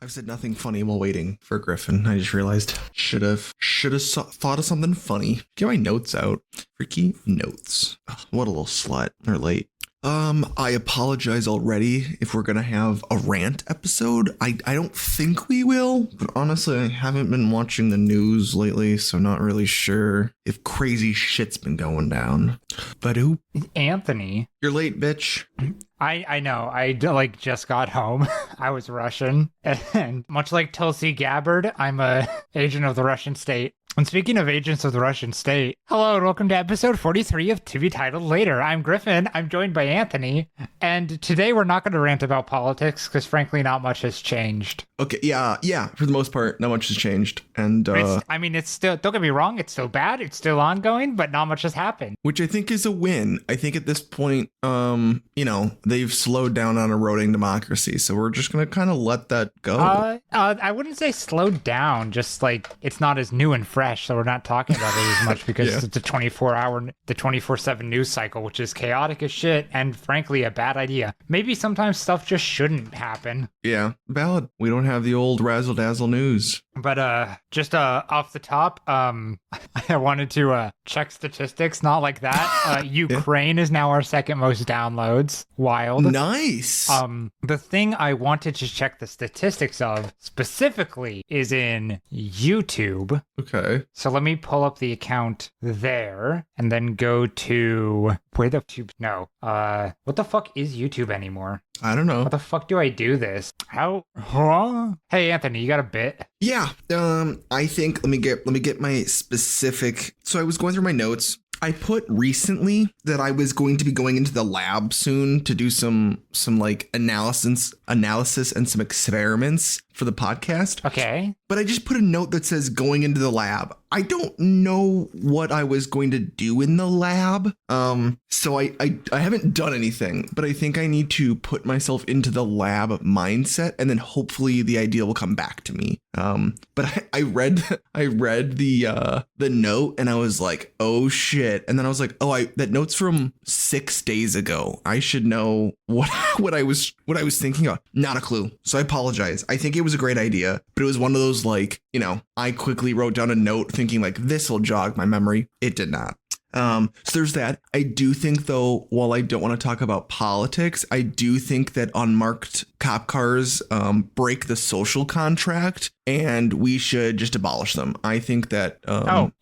I've said nothing funny while waiting for Griffin. I just realized should have thought of something funny. Get my notes out. Freaky notes. Ugh, what a little slut. They're late. I apologize already if we're gonna have a rant episode. I don't think we will, but honestly, I haven't been watching the news lately, so not really sure if crazy shit's been going down. But who? Anthony. You're late, bitch. I know. I just got home. I was Russian, and much like Tulsi Gabbard, I'm a agent of the Russian state. And speaking of agents of the Russian state, hello and welcome to episode 43 of To Be Titled Later. I'm Griffin. I'm joined by Anthony. And today we're not going to rant about politics because frankly, not much has changed. Okay, yeah. For the most part, not much has changed. And it's still, don't get me wrong, it's still bad. It's still ongoing, but not much has happened. Which I think is a win. I think at this point, they've slowed down on eroding democracy. So we're just going to kind of let that go. I wouldn't say slowed down, just like it's not as new and fresh. So we're not talking about it as much because it's a 24/7 news cycle, which is chaotic as shit and frankly a bad idea. Maybe sometimes stuff just shouldn't happen. Yeah, valid. We don't have the old razzle dazzle news. But just off the top, I wanted to check statistics. Not like that. Ukraine is now our second most downloads. Wild. Nice. The thing I wanted to check the statistics of specifically is in YouTube. Okay. So let me pull up the account there and then go to what the fuck is YouTube anymore? I don't know. How the fuck do I do this? Hey Anthony, you got a bit? Yeah. I think let me get my specific. So I was going through my notes. I put recently that I was going to be going into the lab soon to do some like analysis and some experiments for the podcast. Okay. But I just put a note that says going into the lab. I don't know what I was going to do in the lab. So I haven't done anything, but I think I need to put myself into the lab mindset and then hopefully the idea will come back to me. But I read the note and I was like, oh shit. And then I was like, that note's from 6 days ago. I should know what I was thinking of. Not a clue. So I apologize. I think it was a great idea, but it was one of those I quickly wrote down a note thinking like this will jog my memory. It did not. So there's that. I do think, though, while I don't want to talk about politics, I do think that unmarked cop cars break the social contract and we should just abolish them. I think that.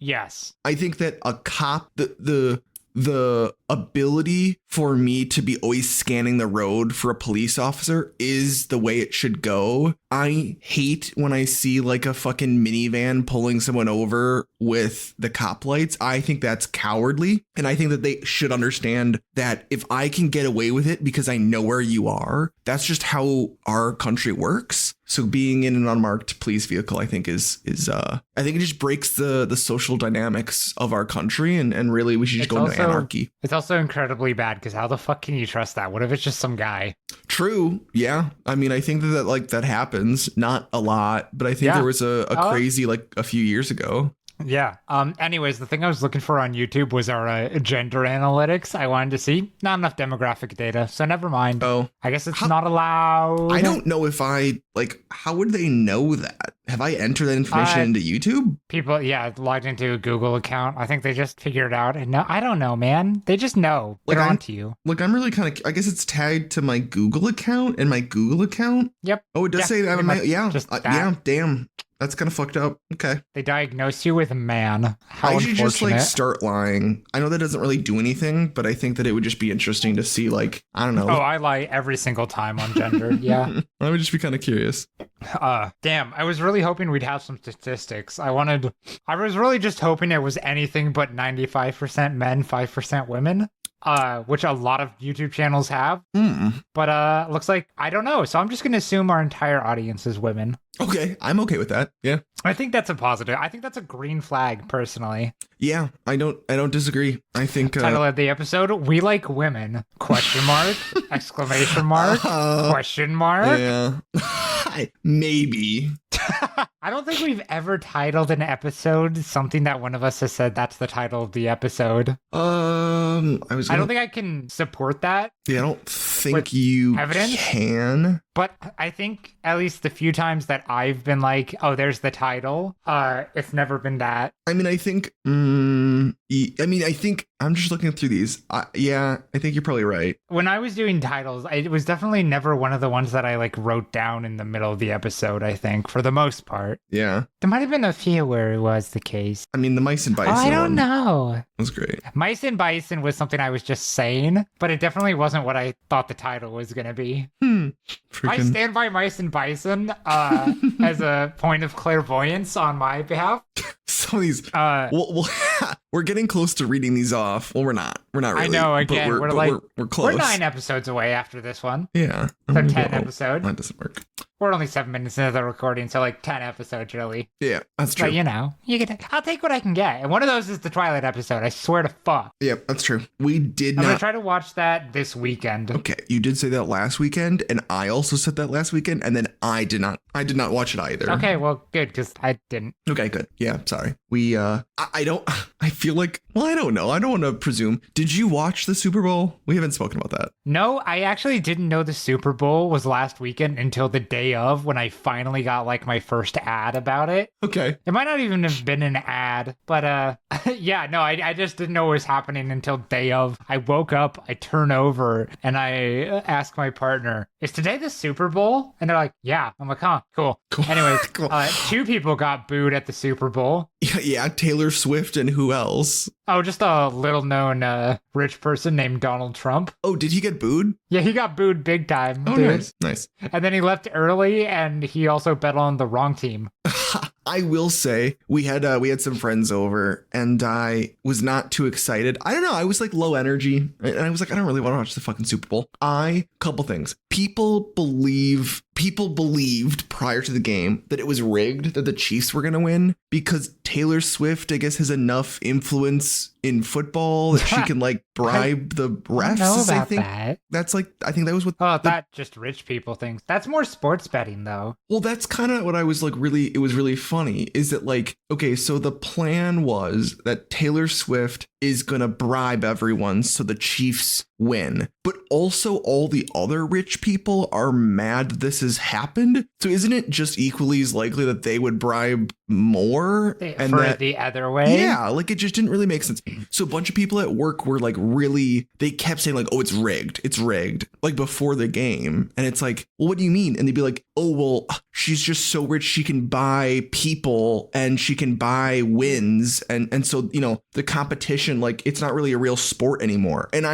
Yes. I think that a cop, the ability for me to be always scanning the road for a police officer is the way it should go. I hate when I see like a fucking minivan pulling someone over with the cop lights. I think that's cowardly. And I think that they should understand that if I can get away with it because I know where you are, that's just how our country works. So being in an unmarked police vehicle, I think is I think it just breaks the social dynamics of our country. And really, we should just go into anarchy. It's also incredibly bad because how the fuck can you trust that? What if it's just some guy? True. Yeah. I mean, I think that happens. Not a lot, but I think there was a crazy a few years ago. Yeah. Anyways, the thing I was looking for on YouTube was our gender analytics. I wanted to see not enough demographic data, so never mind. Oh, I guess it's not allowed. I don't know if how would they know that? Have I entered that information into YouTube? People, logged into a Google account. I think they just figured it out. And no, I don't know, man. They just know. They're onto you. I'm really kind of. I guess it's tagged to my Google account and my Google account. Yep. Oh, it does say that. Yeah. Damn. That's kind of fucked up. Okay. They diagnose you with a man. How I should just start lying. I know that doesn't really do anything, but I think that it would just be interesting to see I don't know. Oh, I lie every single time on gender. Yeah. I would just be kind of curious. Damn. I was really hoping we'd have some statistics. I was really just hoping it was anything but 95% men, 5% women. Which a lot of YouTube channels have. But looks like, I don't know. So I'm just going to assume our entire audience is women. Okay. I'm okay with that. Yeah. I think that's a positive. I think that's a green flag, personally. Yeah. I don't disagree. I think... Title of the episode, We Like Women, ? Exclamation mark, question mark. Yeah. Maybe. I don't think we've ever titled an episode something that one of us has said that's the title of the episode. I don't think I can support that. Yeah, I don't think you evidence? can. But I think at least the few times that I've been like, oh, there's the title, it's never been that. I mean, I think, I'm just looking through these. Yeah, I think you're probably right. When I was doing titles, it was definitely never one of the ones that I like wrote down in the middle of the episode, I think, for the most part. Yeah. There might have been a few where it was the case. I mean, the Mice and Bison I don't know. was great. Mice and Bison was something I was just saying, but it definitely wasn't what I thought the title was going to be. I stand by Mice and Bison as a point of clairvoyance on my behalf. Some of these, we're getting close to reading these off. Well, we're not. We're not really. I know. Again, we're close. We're 9 episodes away after this one. Yeah. So 10 episodes. That doesn't work. We're only 7 minutes into the recording, so like 10 episodes, really. Yeah, that's true. But you know, I'll take what I can get. And one of those is the Twilight episode. I swear to fuck. Yeah, that's true. I'm gonna try to watch that this weekend. Okay, you did say that last weekend, and I also said that last weekend, and then I did not watch it either. Okay, well, good, because I didn't. Okay, good. Yeah, sorry. I feel like, well, I don't know. I don't want to presume. Did you watch the Super Bowl? We haven't spoken about that. No, I actually didn't know the Super Bowl was last weekend until the day of, when I finally got like my first ad about it. Okay. It might not even have been an ad, but yeah, no, I just didn't know what was happening until day of. I woke up, I turn over, and I ask my partner, is today the Super Bowl? And they're like, yeah. I'm like, huh, cool. Anyways, Cool. 2 people got booed at the Super Bowl. Yeah, Taylor Swift and who else? Oh, just a little known rich person named Donald Trump. Oh, did he get booed? Yeah, he got booed big time. Oh, dude. Nice. And then he left early, and he also bet on the wrong team. I will say we had some friends over, and I was not too excited. I don't know. I was like low energy, and I was like, I don't really want to watch the fucking Super Bowl. Couple things. People believed prior to the game that it was rigged, that the Chiefs were going to win, because Taylor Swift, I guess, has enough influence in football that she can like bribe the refs. I think that. That's like, I think that was what. That just rich people things. That's more sports betting, though. Well, that's kind of what I was like. It was really funny. Is that like, okay, so the plan was that Taylor Swift is gonna bribe everyone so the Chiefs win, but also all the other rich people are mad that this has happened. So isn't it just equally as likely that they would bribe more? And for the other way? Yeah, like it just didn't really make sense. So a bunch of people at work were like they kept saying like, oh, it's rigged, like before the game. And it's like, well, what do you mean? And they'd be like, oh, well, she's just so rich, she can buy people and she can buy wins. And so, you know, the competition, like it's not really a real sport anymore. And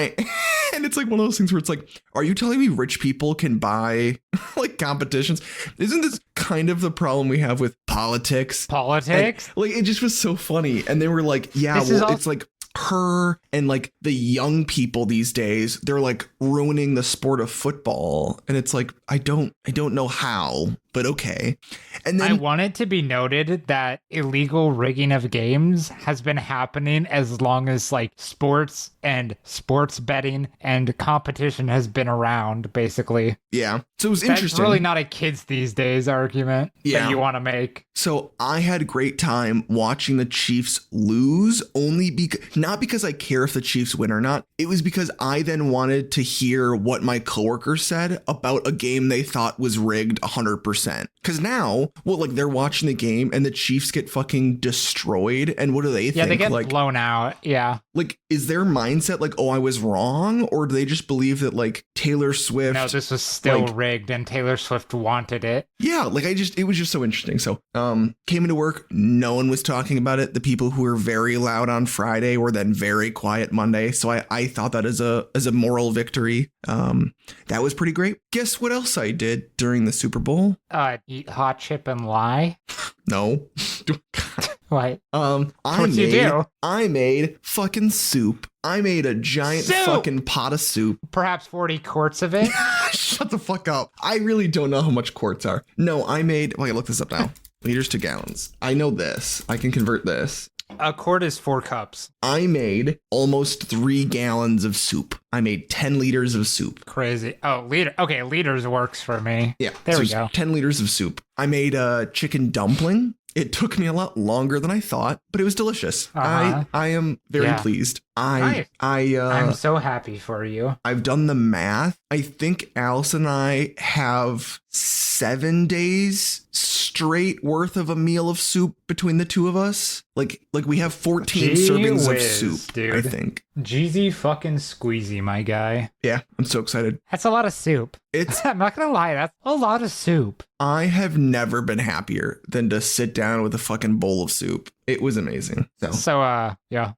and it's like one of those things where it's like, are you telling me rich people can buy like competitions? Isn't this kind of the problem we have with politics? Politics? And, like, it just was so funny. And they were like, yeah, it's like her and like the young people these days, they're like ruining the sport of football. And it's like, I don't know how, but okay. And then I want it to be noted that illegal rigging of games has been happening as long as like sports and sports betting and competition has been around, basically. Yeah. So it was interesting. That's really not a kids these days argument that you want to make. So I had a great time watching the Chiefs lose, not because I care if the Chiefs win or not. It was because I then wanted to hear what my coworkers said about a game they thought was rigged 100%. Because now, like they're watching the game and the Chiefs get fucking destroyed. And what do they think? Yeah, they get like, blown out. Yeah. Like, is their mindset like, oh, I was wrong? Or do they just believe that like Taylor Swift? No, this was still rigged and Taylor Swift wanted it. Yeah, like it was just so interesting. So came into work, no one was talking about it. The people who were very loud on Friday were then very quiet Monday. So I thought that as a moral victory. That was pretty great. Guess what else I did during the Super Bowl? Eat hot chip and lie. No. What? I made fucking soup. I made a giant fucking pot of soup. Perhaps 40 quarts of it. Shut the fuck up. I really don't know how much quarts are. No, I made, well, I look this up now. Liters to gallons. I know this. I can convert this. A quart is 4 cups. I made almost 3 gallons of soup. I made 10 liters of soup. Crazy. Oh, liter. Okay, liters works for me. Yeah. There we go. 10 liters of soup. I made a chicken dumpling. It took me a lot longer than I thought, but it was delicious. I am very pleased. I'm so happy for you. I've done the math. I think Alice and I have 7 days straight worth of a meal of soup between the two of us. Like we have 14 servings of soup, dude. I think. Jeezy fucking squeezy, my guy. Yeah, I'm so excited. That's a lot of soup. I'm not gonna lie, that's a lot of soup. I have never been happier than to sit down with a fucking bowl of soup. It was amazing. Yeah,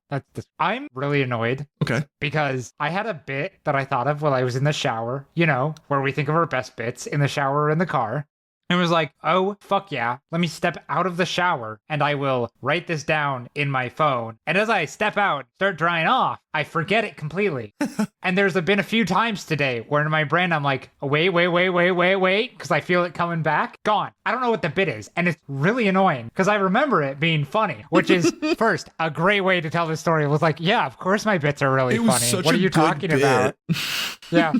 I'm really annoyed. Okay. Because I had a bit that I thought of while I was in the shower, you know, where we think of our best bits in the shower or in the car. And was like, oh, fuck yeah. Let me step out of the shower and I will write this down in my phone. And as I step out, start drying off, I forget it completely. And there's been a few times today where in my brain, I'm like, wait, because I feel it coming back. Gone. I don't know what the bit is. And it's really annoying because I remember it being funny, which is first a great way to tell this story. It was like, yeah, of course my bits are really funny. What are you talking about? Yeah.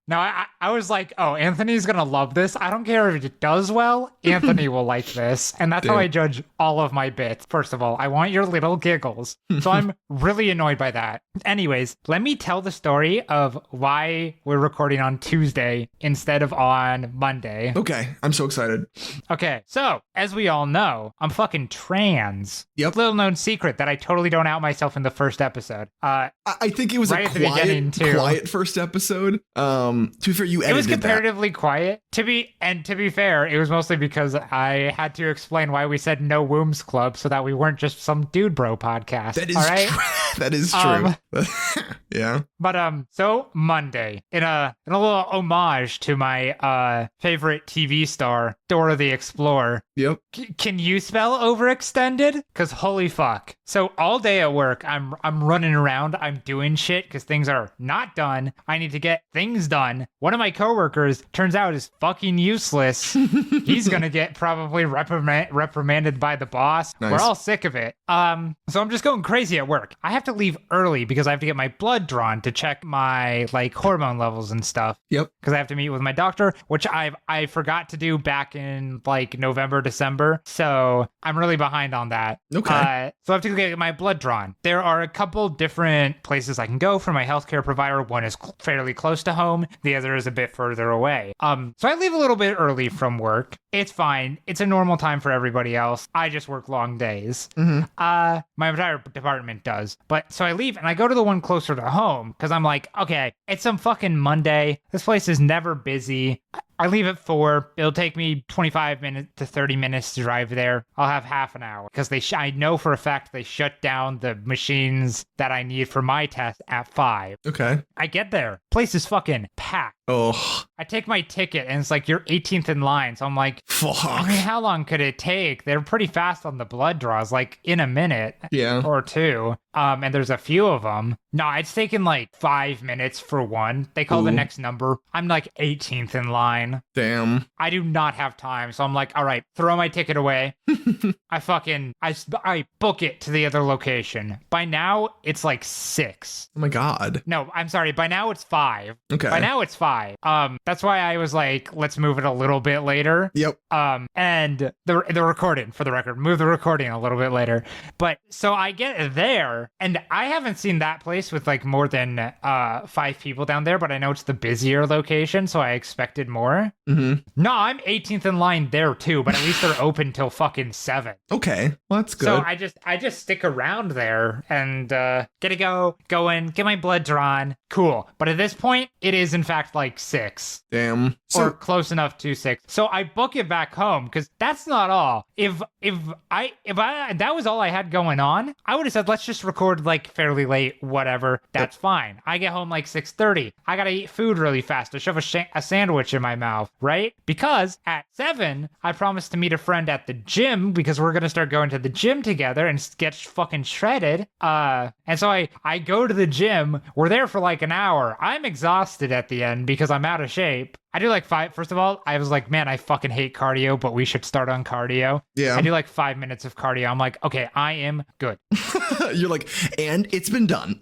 No, I was like, oh, Anthony's going to love this. I don't care if it does well. Anthony will like this. And that's how I judge all of my bits. First of all, I want your little giggles. So I'm really annoyed by that. Anyways, let me tell the story of why we're recording on Tuesday instead of on Monday. Okay. I'm so excited. Okay. So, as we all know, I'm fucking trans. Yep. Little known secret that I totally don't out myself in the first episode. I think it was right a quiet first episode. To be fair, you edited it was comparatively quiet. To be fair, it was mostly because I had to explain why we said no wombs club so that we weren't just some dude bro podcast. That is all right? true. That is true. Yeah. But so Monday, in a little homage to my favorite TV star, Dora the Explorer. Yep. Can you spell overextended? Cause holy fuck. So all day at work, I'm running around, I'm doing shit because things are not done. I need to get things done. One of my coworkers turns out is fucking useless. He's gonna get probably reprimanded by the boss. Nice. We're all sick of it. So I'm just going crazy at work. I have to leave early because I have to get my blood drawn to check my like hormone levels and stuff. Yep. Because I have to meet with my doctor, which I forgot to do back in like November, December. So I'm really behind on that. Okay. So I have to get my blood drawn. There are a couple different places I can go for my healthcare provider. One is fairly close to home. The other is a bit further away. So I leave a little bit early from work. It's fine. It's a normal time for everybody else. I just work long days. Mm-hmm. My entire department does. But so I leave and I go to the one closer to home because I'm like, okay, it's some fucking Monday. This place is never busy. I leave at 4. It'll take me 25 minutes to 30 minutes to drive there. I'll have half an hour because I know for a fact they shut down the machines that I need for my test at 5. Okay. I get there. Place is fucking packed. Oh. I take my ticket and it's like, you're 18th in line. So I'm like, fuck. I mean, how long could it take? They're pretty fast on the blood draws, like in a minute or 2. And there's a few of them. No, it's taken like 5 minutes for one. They call the next number. I'm like 18th in line. Damn. I do not have time. So I'm like, all right, throw my ticket away. I book it to the other location. By now, it's like 6. Oh my God. No, I'm sorry. By now, it's 5. Okay. By now, it's 5. That's why I was like, let's move it a little bit later. Yep. And the recording, for the record, move the recording a little bit later. But so I get there, and I haven't seen that place with like more than 5 people down there, but I know it's the busier location, so I expected more. Mm-hmm. No, I'm 18th in line there too, but at least they're open till fucking 7. Okay, well that's good. So I just stick around there and get to go in, get my blood drawn. Cool. But at this point, it is in fact like 6. Damn. Or close enough to 6. So I book it back home because that's not all. If that was all I had going on, I would have said let's just record like fairly late, whatever. That's fine. I get home like 6:30. I gotta eat food really fast to shove a sandwich in my mouth, right? Because at 7, I promised to meet a friend at the gym because we're gonna start going to the gym together and get fucking shredded. And so I go to the gym. We're there for like an hour. I'm exhausted at the end because I'm out of shape. I do like 5. First of all, I was like, man, I fucking hate cardio, but we should start on cardio. Yeah. I do like 5 minutes of cardio. I'm like, okay, I am good. You're like, and it's been done.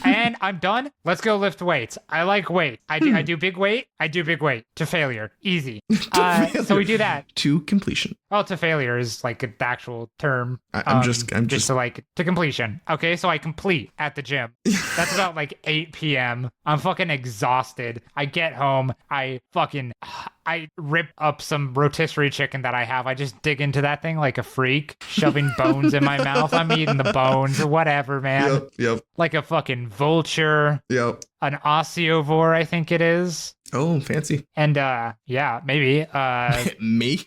And I'm done. Let's go lift weights. I like weight. I do big weight. I do big weight to failure. Easy. So we do that. To completion. Well, to failure is like the actual term. I'm just to like to completion. Okay, so I complete at the gym. That's about like 8 p.m. I'm fucking exhausted. I get home. I rip up some rotisserie chicken that I have. I just dig into that thing like a freak, shoving bones in my mouth. I'm eating the bones or whatever, man. Yep. Like a fucking vulture. Yep. An osteovore, I think it is. Oh, fancy. And yeah, maybe Me?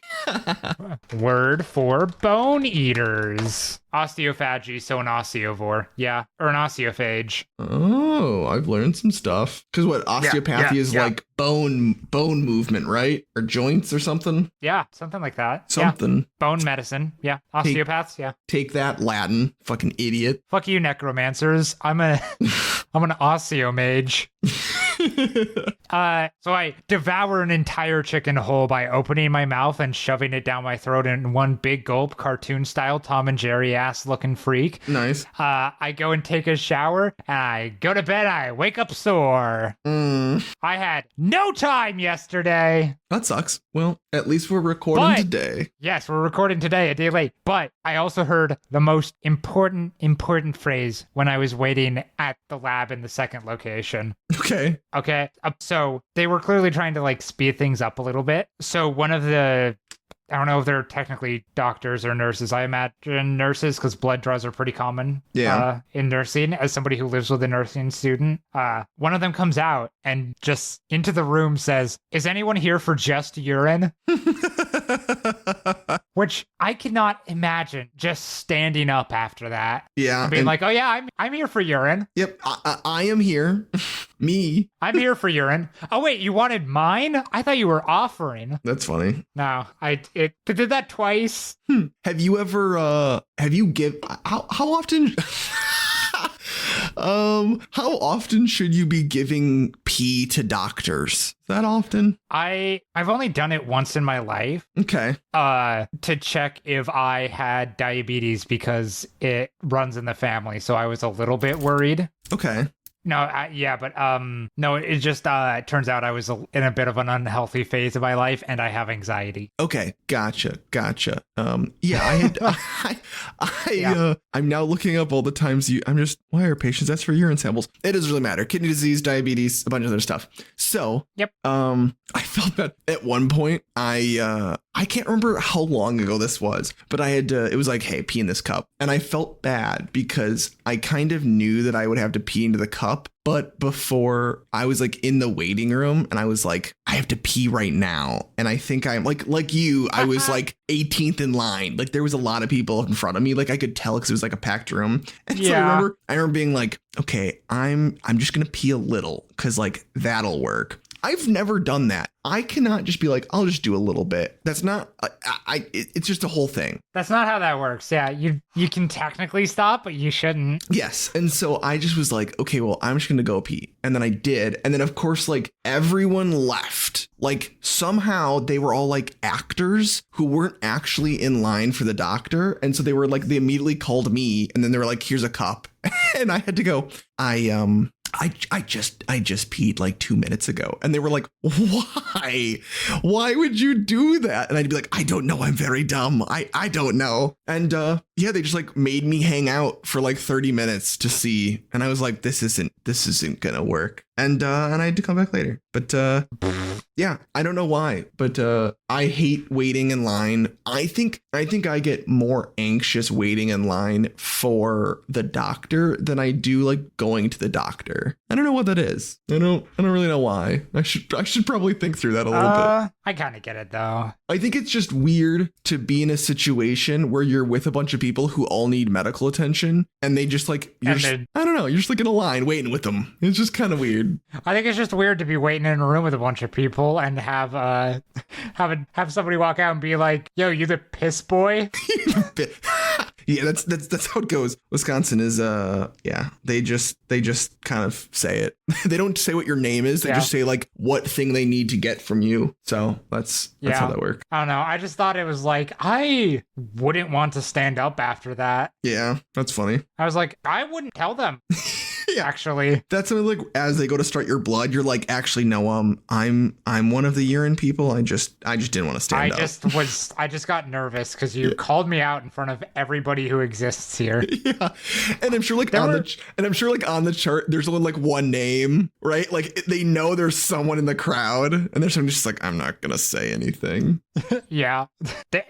word for bone eaters. Osteophagy, so an osteovore. Yeah, or an osteophage. Oh, I've learned some stuff. Because what osteopathy is like bone movement, right? Or joints or something? Yeah, something like that. Something. Yeah. Bone medicine. Yeah. Osteopaths, yeah. Take that, Latin. Fucking idiot. Fuck you, necromancers. I'm an osteomage. So I devour an entire chicken whole by opening my mouth and shoving it down my throat in one big gulp, cartoon style, Tom and Jerry ass looking freak. Nice. I go and take a shower, and I go to bed, I wake up sore. I had no time yesterday. That sucks. Well, at least we're recording today. Yes, we're recording today, a day late. But I also heard the most important phrase when I was waiting at the lab in the second location. Okay. So they were clearly trying to like speed things up a little bit. So one of the, I don't know if they're technically doctors or nurses. I imagine nurses because blood draws are pretty common in nursing. As somebody who lives with a nursing student, one of them comes out and just into the room says, "Is anyone here for just urine?" Which I cannot imagine just standing up after that. Yeah. And being like, "Oh yeah, I'm here for urine." Yep, I am here. Me. I'm here for urine. Oh wait, you wanted mine? I thought you were offering. That's funny. No, I did that twice. Have you ever how often how often should you be giving pee to doctors? That often? I've only done it once in my life. Okay. To check if I had diabetes because it runs in the family, so I was a little bit worried. Okay. No, no, it just turns out I was in a bit of an unhealthy phase of my life, and I have anxiety. Okay, gotcha. Yeah, I had, I'm now looking up all the times why are patients asked for urine samples? It doesn't really matter. Kidney disease, diabetes, a bunch of other stuff. So, yep. I felt that at one point, I can't remember how long ago this was, but I had to, it was like, hey, pee in this cup. And I felt bad because I kind of knew that I would have to pee into the cup. But before I was like in the waiting room and I was like, I have to pee right now. And I think I'm like you, I was like 18th in line. Like there was a lot of people in front of me. Like I could tell because it was like a packed room. And so I remember being like, okay, I'm just going to pee a little because like that'll work. I've never done that. I cannot just be like, I'll just do a little bit. That's not, it's just a whole thing. That's not how that works. Yeah, you can technically stop, but you shouldn't. Yes. And so I just was like, okay, well, I'm just going to go pee. And then I did. And then, of course, like everyone left. Like somehow they were all like actors who weren't actually in line for the doctor. And so they were like, they immediately called me and then they were like, here's a cup. And I had to go, I just peed like 2 minutes ago. And they were like, why? Why would you do that? And I'd be like, I don't know. I'm very dumb. I don't know. And they just like made me hang out for like 30 minutes to see. And I was like, this isn't gonna work. And I had to come back later. But yeah, I don't know why, but I hate waiting in line. I think I get more anxious waiting in line for the doctor than I do like going to the doctor. I don't know what that is. I don't really know why. I should probably think through that a little bit. I kind of get it though. I think it's just weird to be in a situation where you're with a bunch of people who all need medical attention and they just like, I don't know, you're just like in a line waiting with them. It's just kind of weird. I think it's just weird to be waiting in a room with a bunch of people and have somebody walk out and be like, yo, you the piss boy? Yeah, that's how it goes. Wisconsin is they just kind of say it. They don't say what your name is. They just say like what thing they need to get from you. So that's how that works. I don't know. I just thought it was like, I wouldn't want to stand up after that. Yeah, that's funny. I was like, I wouldn't tell them. Yeah. Actually, that's something like as they go to start your blood, you're like, actually, no, I'm one of the urine people. I just didn't want to stand up. I just got nervous because you called me out in front of everybody who exists here. Yeah, and I'm sure like on the chart, there's only like one name, right? Like they know there's someone in the crowd, and there's someone just like, I'm not gonna say anything. Yeah,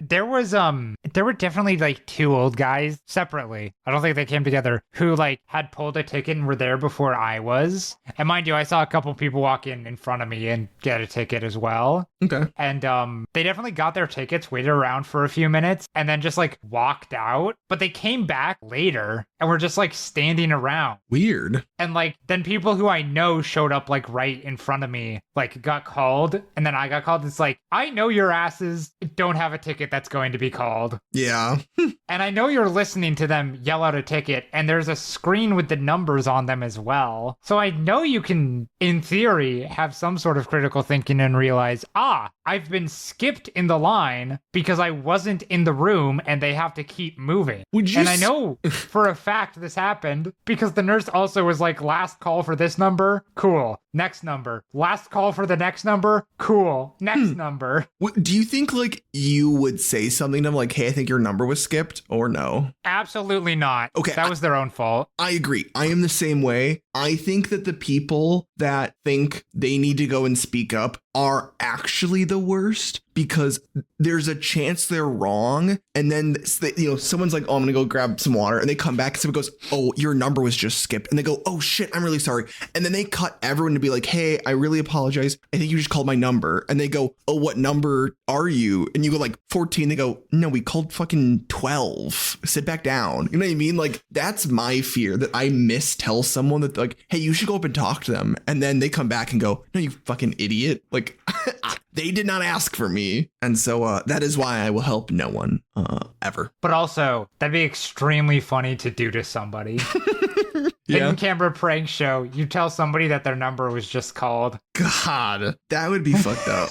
there were definitely like two old guys separately. I don't think they came together who like had pulled a ticket and were there before I was. And mind you, I saw a couple people walk in front of me and get a ticket as well. Okay. And they definitely got their tickets, waited around for a few minutes, and then just like walked out. But they came back later and were just like standing around. Weird. And like then people who I know showed up like right in front of me, like got called, and then I got called. It's like, I know your asses don't have a ticket that's going to be called. Yeah. And I know you're listening to them yell out a ticket, and there's a screen with the numbers on them as well. So I know you can, in theory, have some sort of critical thinking and realize, I've been skipped in the line because I wasn't in the room and they have to keep moving. And I know for a fact this happened because the nurse also was like, last call for this number, cool. Next number. Last call for the next number, cool. Next number. Do you think like you would say something to them like, hey, I think your number was skipped, or no? Absolutely not. Okay. That was their own fault. I agree. I am the same way. I think that the people that think they need to go and speak up are actually the worst because there's a chance they're wrong. And then, someone's like, oh, I'm going to go grab some water. And they come back and someone goes, oh, your number was just skipped. And they go, oh, shit, I'm really sorry. And then they cut everyone to be like, hey, I really apologize. I think you just called my number. And they go, oh, what number are you? And you go like 14. They go, no, we called fucking 12. Sit back down. You know what I mean? Like, that's my fear, that I mistell someone that like, hey, you should go up and talk to them. And then they come back and go, no, you fucking idiot. Like, they did not ask for me. And so that is why I will help no one ever. But also, that'd be extremely funny to do to somebody. Yeah. Hidden camera prank show. You tell somebody that their number was just called. God, that would be fucked up.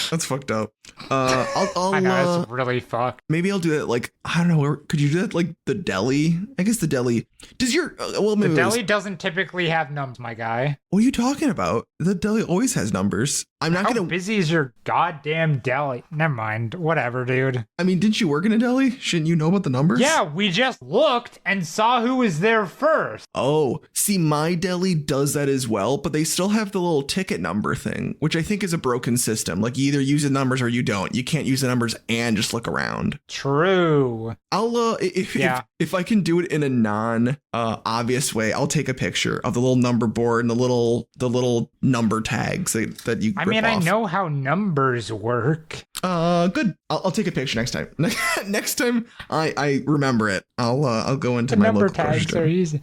That's fucked up. I know, it's really fucked. Maybe I'll do it like, I don't know, could you do that like the deli? I guess the deli. Does your, maybe the deli doesn't typically have numbers, my guy. What are you talking about? The deli always has numbers. I'm not How busy is your goddamn deli? Never mind. Whatever, dude. I mean, didn't you work in a deli? Shouldn't you know about the numbers? Yeah, we just looked and saw who was there first. Oh, see, my deli does that as well, but they still have the little ticket number thing, which I think is a broken system. Like you either use the numbers or you don't. You can't use the numbers and just look around. True. I'll if I can do it in a non obvious way, I'll take a picture of the little number board and the little number tags that you. I mean, I know how numbers work. Good. I'll take a picture next time. Next time I remember it, I'll go into my number local tags are easy.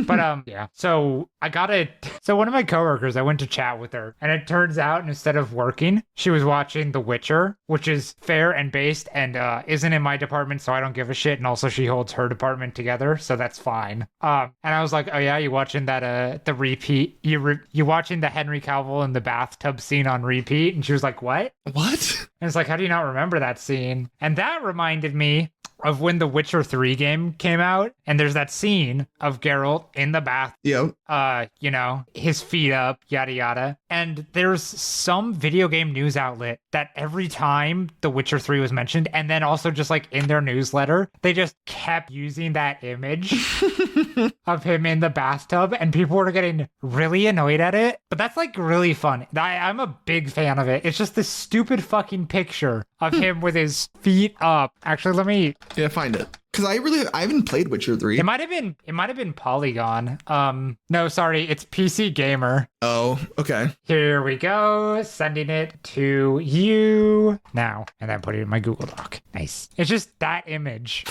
But yeah. So I got it. So one of my coworkers, I went to chat with her, and it turns out instead of working, she was watching The Witcher, which is fair and based and isn't in my department, so I don't give a shit. And also she holds her department together, so that's fine. And I was like, oh yeah, you watching that the repeat? You watching the Henry Cavill in the bathtub scene on repeat? And she was like, what? What? And it's like, how do you not remember that scene? And that reminded me of when the Witcher 3 game came out, and there's that scene of Geralt in the bath. Yep. His feet up, yada yada. And there's some video game news outlet that every time The Witcher 3 was mentioned, and then also just like in their newsletter, they just kept using that image of him in the bathtub, and people were getting really annoyed at it. But that's like really fun. I'm a big fan of it. It's just this stupid fucking picture of him with his feet up. Actually, let me find it. Because I haven't played Witcher 3. It might have been Polygon. No, sorry, it's PC Gamer. Oh, okay. Here we go. Sending it to you now. And then put it in my Google Doc. Nice. It's just that image.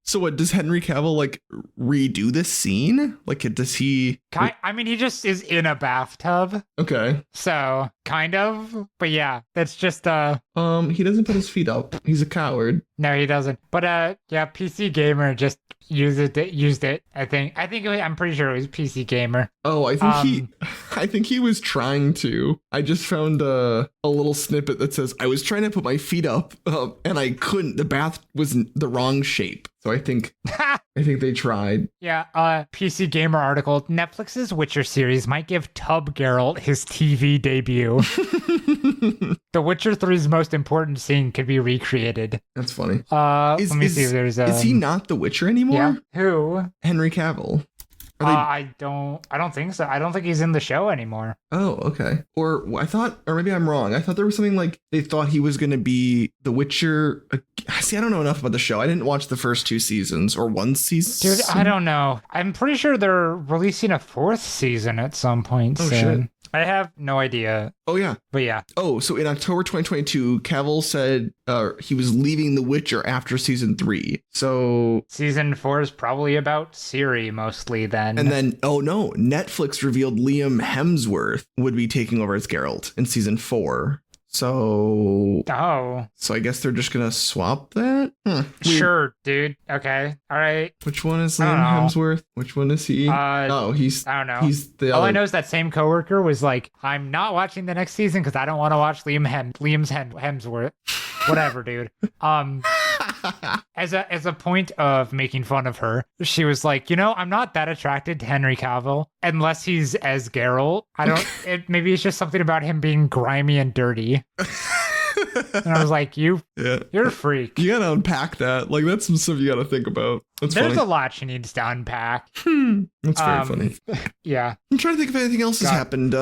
So what, does Henry Cavill like redo this scene? Like, does he? I mean, he just is in a bathtub. Okay. So kind of, but yeah, that's just He doesn't put his feet up. He's a coward. No, he doesn't. But yeah, PC Gamer just used it. I'm pretty sure it was PC Gamer. Oh, I think he was trying to. I just found a little snippet that says I was trying to put my feet up, and I couldn't. The bath was the wrong shape. So I think they tried. Yeah, PC Gamer article. Netflix's Witcher series might give Tub Geralt his TV debut. The Witcher 3's most important scene could be recreated. That's funny. Let me see if there's Is he not the Witcher anymore? Yeah. Who? Henry Cavill. I don't think so. I don't think he's in the show anymore. Oh, okay. Or maybe I'm wrong. I thought there was something like they thought he was going to be the Witcher. See, I don't know enough about the show. I didn't watch the first 2 seasons or 1 season. Dude, I don't know. I'm pretty sure they're releasing a 4th season at some point soon. Shit. I have no idea. Oh, yeah. But yeah. Oh, so in October 2022, Cavill said he was leaving The Witcher after season 3. So season 4 is probably about Ciri mostly then. And then, oh no, Netflix revealed Liam Hemsworth would be taking over as Geralt in season 4. So I guess they're just gonna swap that? Sure, dude. Okay. All right. Which one is Liam Hemsworth? Which one is he? I don't know. He's the All other. I know is that same coworker was like, I'm not watching the next season because I don't want to watch Liam's Hemsworth. Whatever, dude. As a point of making fun of her, she was like, I'm not that attracted to Henry Cavill unless he's as Geralt. Maybe it's just something about him being grimy and dirty. And I was like, you're a freak. You gotta unpack that. Like, that's some stuff you gotta think about. There's funny. A lot she needs to unpack. That's very funny. Yeah. I'm trying to think if anything else has happened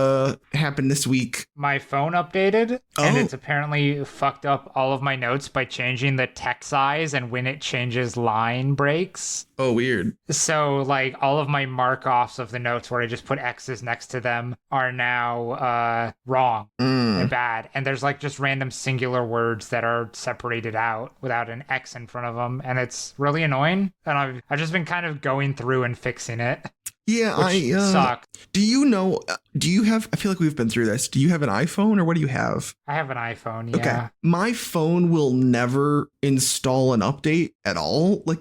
this week. My phone updated, and it's apparently fucked up all of my notes by changing the text size and when it changes line breaks. Oh, weird. So, like, all of my mark-offs of the notes where I just put X's next to them are now wrong and bad. And there's, like, just random singular words that are separated out without an X in front of them. And it's really annoying. And I've just been kind of going through and fixing it. Yeah, I suck. Do you have, I feel like we've been through this. Do you have an iPhone or what do you have? I have an iPhone, yeah. Okay. My phone will never install an update at all. Like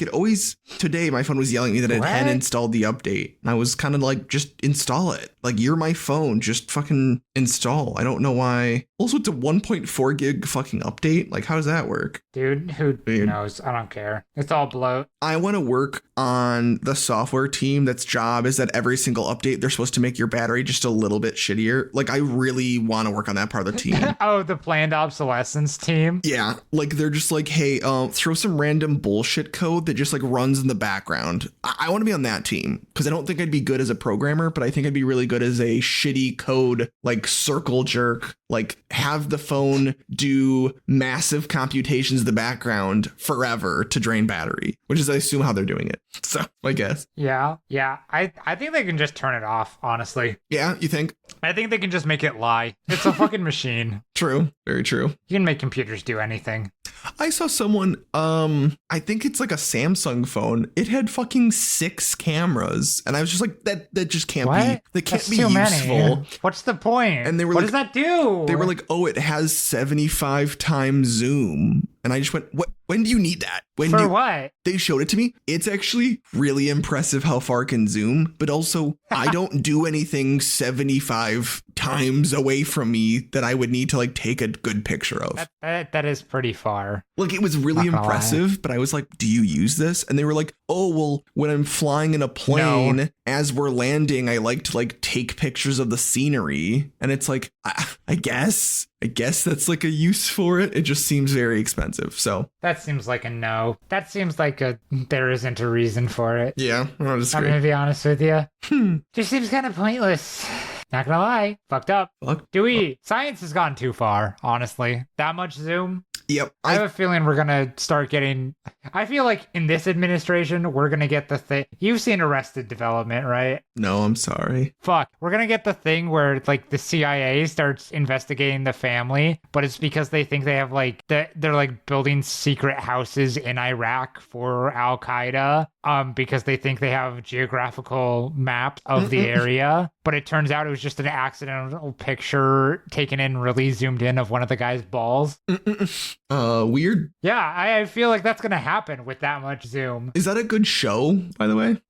today my phone was yelling at me that it hadn't installed the update. And I was kind of like, just install it. Like, you're my phone, just fucking install. I don't know why. Also, it's a 1.4 gig fucking update. Like, how does that work? Dude, who knows? I don't care. It's all bloat. I want to work on the software team that's job is that every single update, they're supposed to make your battery just a little bit shittier. Like, I really want to work on that part of the team. Oh, the planned obsolescence team? Yeah. Like, they're just like, hey, throw some random bullshit code that just like runs in the background. I want to be on that team because I don't think I'd be good as a programmer, but I think I'd be really good as a shitty code, like circle jerk, like have the phone do massive computations in the background forever to drain battery, which is, I assume, how they're doing it. So I guess. Yeah. I think they can just turn it off, honestly. Yeah, you think? I think they can just make it lie. It's a fucking machine. True. Very true. You can make computers do anything. I saw someone, I think it's like a Samsung phone. It had fucking 6 cameras. And I was just like, that just can't be. That can't be useful. Many. What's the point? And they were what like, does that do? They were like, oh, it has 75 times zoom. And I just went, what? When do you need that? What? They showed it to me. It's actually really impressive how far it can zoom, but also I don't do anything 75 times away from me that I would need to like take a good picture of. That is pretty far. Like, it was really impressive, but I was like, do you use this? And they were like, oh, well, when I'm flying in a plane, as we're landing, I like to like take pictures of the scenery. And it's like, I guess that's like a use for it. It just seems very expensive. So that seems like a no. That seems like there isn't a reason for it. Yeah, I'm gonna be honest with you. Just seems kind of pointless. Not gonna lie, fucked up. Science has gone too far, honestly. That much zoom. Yep. I have a feeling we're going to start getting... I feel like in this administration, we're going to get the thing... You've seen Arrested Development, right? No, I'm sorry. Fuck. We're going to get the thing where, like, the CIA starts investigating the family, but it's because they think they have, like... They're like, building secret houses in Iraq for Al-Qaeda, because they think they have geographical maps of the area. But it turns out it was just an accidental picture taken in really zoomed in of one of the guy's balls. Weird. Yeah, I feel like that's gonna happen with that much zoom. Is that a good show, by the way?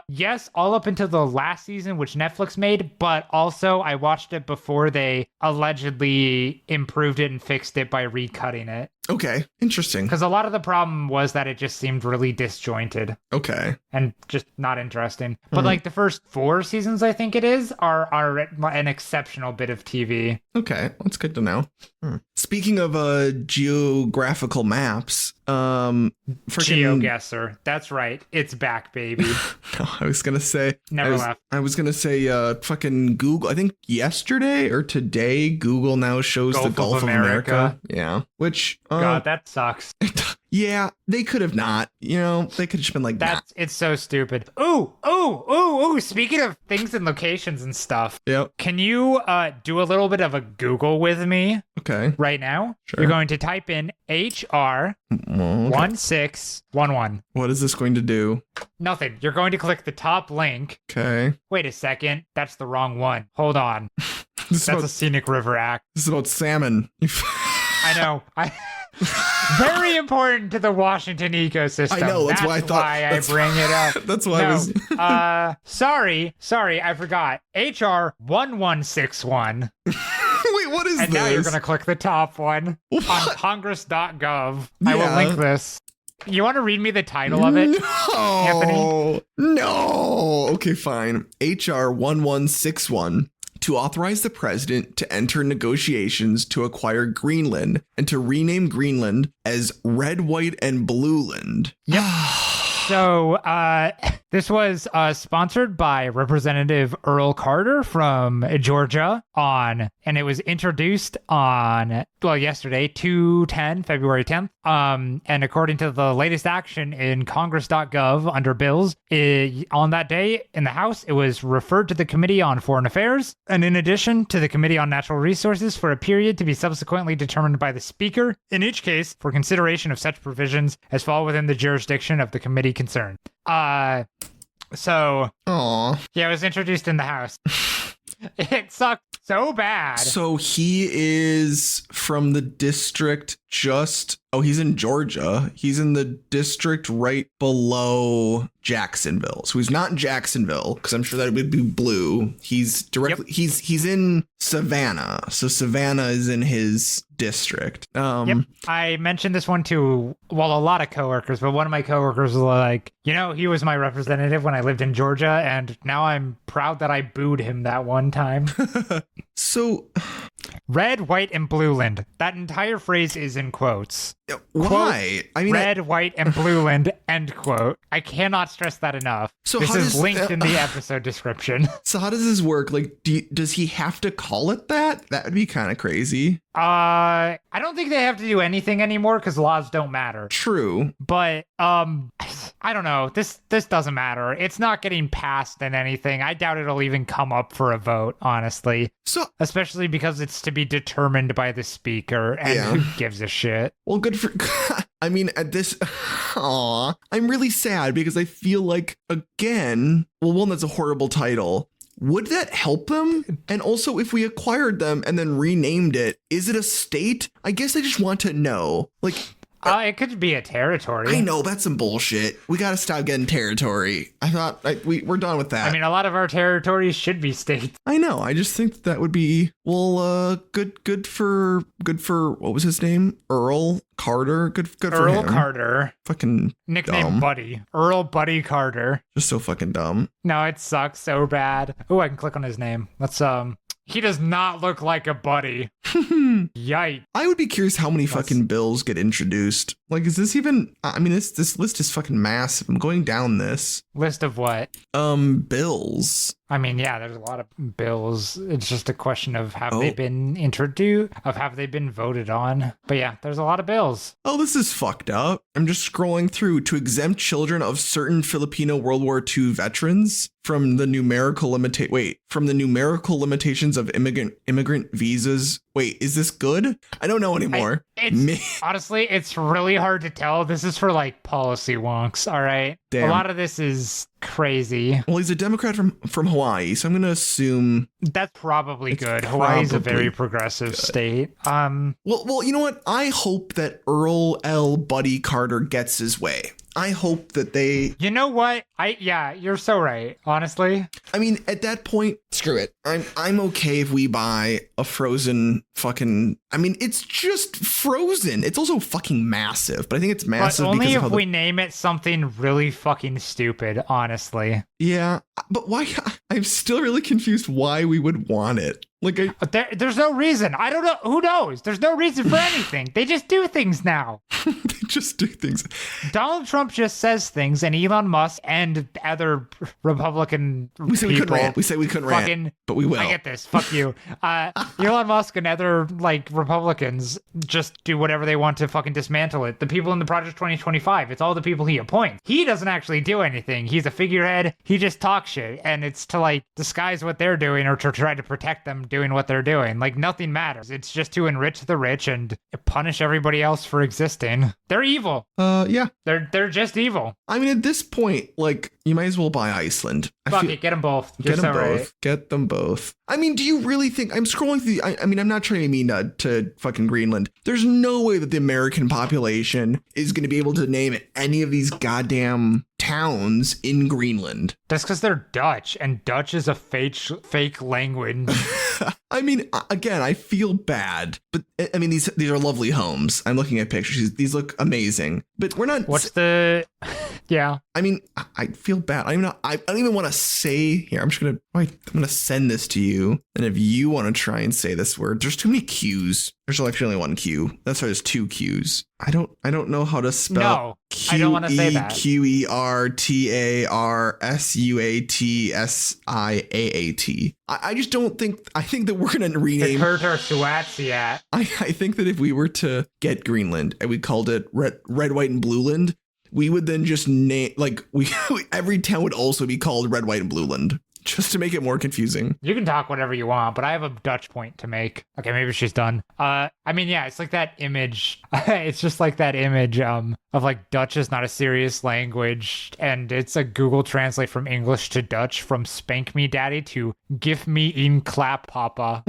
Yes, all up until the last season, which Netflix made, but also I watched it before they allegedly improved it and fixed it by recutting it. Okay, interesting. Because a lot of the problem was that it just seemed really disjointed. Okay. And just not interesting. But like the first 4 seasons, I think it is, are an exceptional bit of TV. Okay, that's good to know. Speaking of geographical maps, GeoGuessr. That's right. It's back, baby. No, I was gonna say left. I was gonna say fucking Google. I think yesterday or today, Google now shows the Gulf of America. Yeah, which God, that sucks. Yeah, they could have not. You know, they could have just been like, It's so stupid. Ooh. Speaking of things and locations and stuff. Yep. Can you do a little bit of a Google with me? Okay. Right now? Sure. You're going to type in HR 1611. What is this going to do? Nothing. You're going to click the top link. Okay. Wait a second. That's the wrong one. Hold on. That's a scenic river act. This is about salmon. I know. Very important to the Washington ecosystem. I know. That's why I thought. I bring it up. That's why I was. Sorry, I forgot. HR 1161. Wait, what is and this? And now you're gonna click the top one on Congress.gov. Yeah. I will link this. You want to read me the title of it, Anthony? No. Okay, fine. HR 1161. To authorize the president to enter negotiations to acquire Greenland and to rename Greenland as Red, White, and Blueland. Yep. So this was sponsored by Representative Earl Carter from Georgia and it was introduced on, yesterday, February 10th. And according to the latest action in Congress.gov under bills, on that day in the House, it was referred to the Committee on Foreign Affairs, and in addition to the Committee on Natural Resources for a period to be subsequently determined by the Speaker, in each case for consideration of such provisions as fall within the jurisdiction of the committee concerned. So, yeah, it was introduced in the House. It sucked so bad. So he is from the district he's in Georgia. He's in the district right below Jacksonville. So he's not in Jacksonville, because I'm sure that would be blue. He's directly, he's in Savannah. So Savannah is in his district. Yep. I mentioned this one to, a lot of coworkers, but one of my coworkers was like, he was my representative when I lived in Georgia, and now I'm proud that I booed him that one time. So... Red, White, and Blueland. That entire phrase is in quotes. Why? Quote, I mean, Red, White, and Blueland, end quote. I cannot stress that enough. So this is linked in the episode description. So how does this work? Like, does he have to call it that? That would be kind of crazy. I don't think they have to do anything anymore because laws don't matter. True. But, I don't know. This doesn't matter. It's not getting passed in anything. I doubt it'll even come up for a vote, honestly. So, especially because it's to be determined by the speaker, and who gives a shit? Well, good for... I mean, at this... I'm really sad because I feel like, again... Well, one, that's a horrible title. Would that help them? And also, if we acquired them and then renamed it, is it a state? I guess I just want to know. Like... it could be a territory. I know, that's some bullshit. We gotta stop getting territory. I thought we're done with that. I mean, a lot of our territories should be states. I know. I just think that would be good for what was his name? Earl Carter. Good for him. Earl Carter. Fucking nickname dumb. Buddy. Earl Buddy Carter. Just so fucking dumb. No, it sucks so bad. Oh, I can click on his name. Let's He does not look like a buddy. Yikes. I would be curious how many fucking bills get introduced. Like, is this even, I mean, this list is fucking massive. I'm going down this. List of what? Bills. I mean, yeah, there's a lot of bills. It's just a question of have they been introduced, of have they been voted on. But yeah, there's a lot of bills. Oh, this is fucked up. I'm just scrolling through to exempt children of certain Filipino World War II veterans from the numerical limitations of immigrant visas. Wait, is this good? I don't know anymore. Honestly, it's really hard to tell. This is for like policy wonks, all right? Damn. A lot of this is crazy. Well, he's a Democrat from Hawaii, so I'm going to assume that's probably good. Hawaii's a very progressive state. Well, you know what? I hope that Earl L. Buddy Carter gets his way. I hope that they... You know what? You're so right, honestly. I mean, at that point, screw it. I'm okay if we buy a frozen fucking... I mean, it's just frozen. It's also fucking massive, but I think it's massive but only because if we name it something really fucking stupid, honestly. Yeah, but why? I'm still really confused why we would want it. Like, there's no reason. I don't know. Who knows? There's no reason for anything. They just do things now. They just do things. Donald Trump just says things, and Elon Musk and other Republican we say people, we couldn't rant. We say we couldn't rant, but we will. I get this. Fuck you. Elon Musk and other like Republicans just do whatever they want to fucking dismantle it. The people in the Project 2025, it's all the people he appoints. He doesn't actually do anything. He's a figurehead. He just talks shit, and it's to like disguise what they're doing or to try to protect them doing what they're doing. Like nothing matters. It's just to enrich the rich and punish everybody else for existing. They're evil. Yeah. They're just evil. I mean, at this point, like, you might as well buy Iceland. Fuck it, get them both. Get them both. Right. Get them both. I mean, do you really think... I'm scrolling through... I mean, I'm not trying to mean to fucking Greenland. There's no way that the American population is going to be able to name any of these goddamn towns in Greenland. That's because they're Dutch, and Dutch is a fake language. I mean, again, I feel bad, but I mean, these are lovely homes. I'm looking at pictures. These look amazing, but we're not... What's the... Yeah. I mean, I feel bad. I don't even want to say here. I'm going to send this to you. And if you want to try and say this word, there's too many Q's. There's actually only one Q. That's why there's two Q's. I don't know how to spell. No, I don't want to say that. QERTARSUATSIAAT. I just don't think... I think that we're going to rename... I think that if we were to get Greenland and we called it Red, White, and Blueland, we would then just name... Like, every town would also be called Red, White, and Blueland. Just to make it more confusing. You can talk whatever you want, but I have a Dutch point to make. Okay, maybe she's done. I mean, yeah, it's like that image. It's just like that image of like Dutch is not a serious language, and it's a Google Translate from English to Dutch from spank me daddy to give me in clap papa.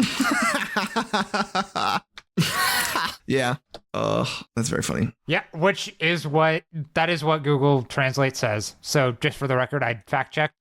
Yeah. That's very funny. Yeah, that is what Google Translate says. So just for the record, I fact check.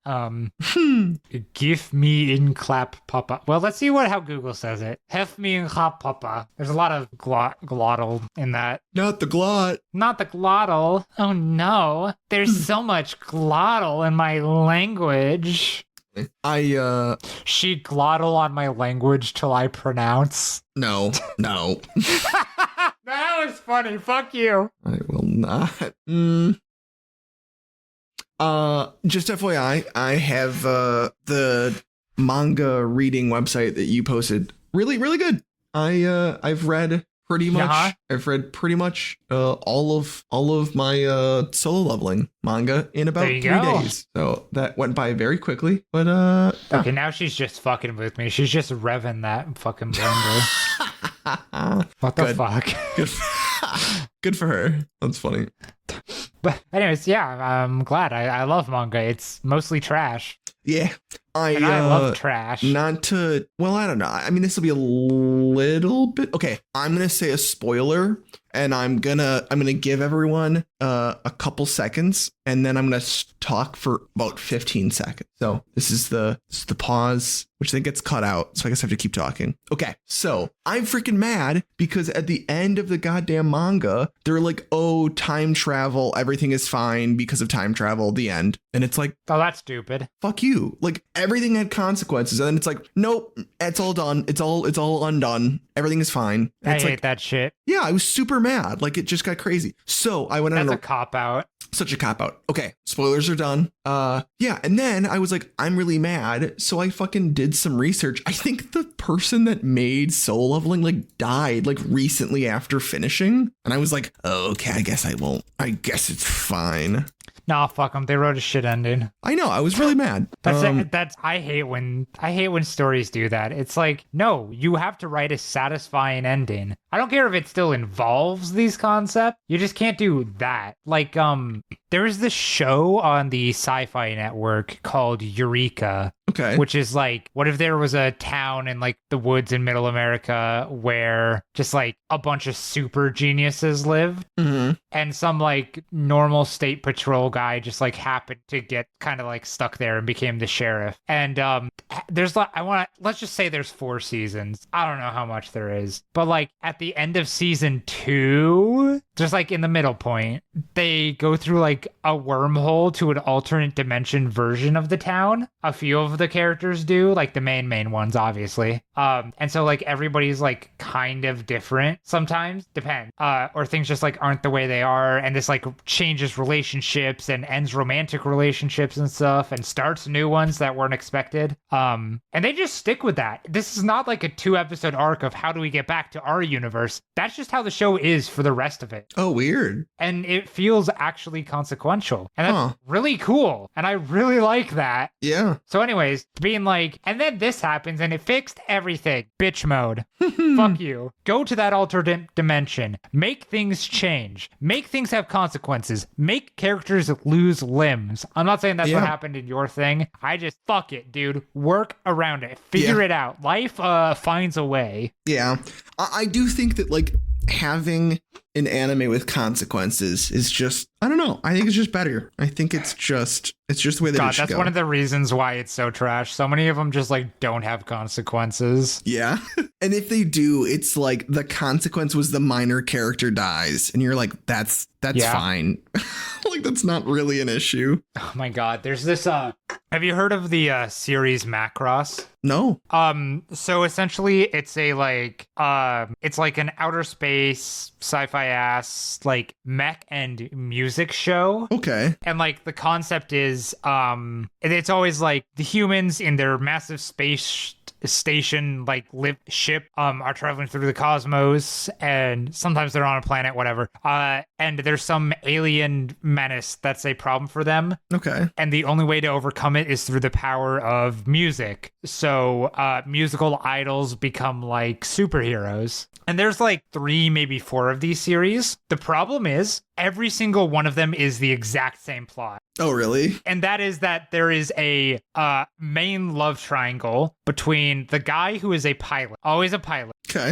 Give me in clap papa. Well, let's see how Google says it. Hef me in clap papa. There's a lot of glottal in that. Not the glot. Not the glottal. Oh no. There's so much glottal in my language. She glottal on my language till I pronounce. No. That was funny. Fuck you. I will not. Just FYI, I have the manga reading website that you posted. Really, really good. I've read pretty much. Uh-huh. I've read pretty much all of my solo leveling manga in about 3 days. So that went by very quickly. But okay, now she's just fucking with me. She's just revving that fucking blender. What the fuck? Good for her. That's funny. But anyways, yeah, I'm glad. I love manga. It's mostly trash. Yeah. I love trash. Not to... Well, I don't know. I mean, this will be a little bit... Okay, I'm going to say a spoiler, and I'm gonna give everyone a couple seconds, and then I'm going to talk for about 15 seconds. So this is the pause. which then gets cut out. So I guess I have to keep talking. Okay. So I'm freaking mad because at the end of the goddamn manga, they're like, oh, time travel. Everything is fine because of time travel. The end. And it's like, oh, that's stupid. Fuck you. Like everything had consequences. And then it's like, nope, it's all done. It's all undone. Everything is fine. And I it's hate like, that shit. yeah, I was super mad. Like it just got crazy. So I went on That's a cop out. Such a cop out. Okay, spoilers are done. Yeah, and then I was like, I'm really mad. So I fucking did some research. I think the person that made Soul Leveling like died like recently after finishing. And I was like, oh, okay, I guess I won't. I guess it's fine. Nah, fuck them. They wrote a shit ending. I know. I was really mad. I hate when stories do that. It's like, no, you have to write a satisfying ending. I don't care if it still involves these concepts. You just can't do that. Like, there's this show on the Sci-Fi Network called Eureka. Okay. Which is like, what if there was a town in like the woods in Middle America where just like a bunch of super geniuses lived, and some like normal state patrol guy just like happened to get kind of like stuck there and became the sheriff. And there's like, let's just say there's 4 seasons. I don't know how much there is, but like at the end of season 2, just like in the middle point, they go through like a wormhole to an alternate dimension version of the town. A few of the characters do, like the main ones, obviously. And so like everybody's like kind of different sometimes, depends. Or things just like aren't the way they are, and this like changes relationships and ends romantic relationships and stuff, and starts new ones that weren't expected. And they just stick with that. This is not like a 2-episode arc of how do we get back to our universe. That's just how the show is for the rest of it. Oh, weird. And it feels actually consequential, and that's really cool, and I really like that. Yeah. So anyways, being like, and then this happens and it fixed everything. Bitch mode. Fuck you. Go to that alternate dimension. Make things change. Make things have consequences. Make characters lose limbs. I'm not saying that's what happened in your thing. I just, fuck it, dude. Work around it. Figure it out. Life finds a way. Yeah. I do think that like having an anime with consequences is just, I don't know. I think it's just better. I think it's just the way that it should that's go. one of the reasons why it's so trash. So many of them just like don't have consequences. Yeah. And if they do, it's like the consequence was the minor character dies. And you're like, that's fine. Like, that's not really an issue. Oh my God. There's this, have you heard of the series Macross? No. So essentially it's a like, it's like an outer space sci-fi ass like mech and music show. Okay. And like the concept is, it's always like the humans in their massive space station like ship are traveling through the cosmos, and sometimes they're on a planet, whatever, and there's some alien menace that's a problem for them. Okay. And the only way to overcome it is through the power of music. So musical idols become like superheroes, and there's like 3, maybe 4 of these series. The problem is every single one of them is the exact same plot. Oh, really? And that is that there is a main love triangle between the guy who is a pilot, always a pilot. Okay.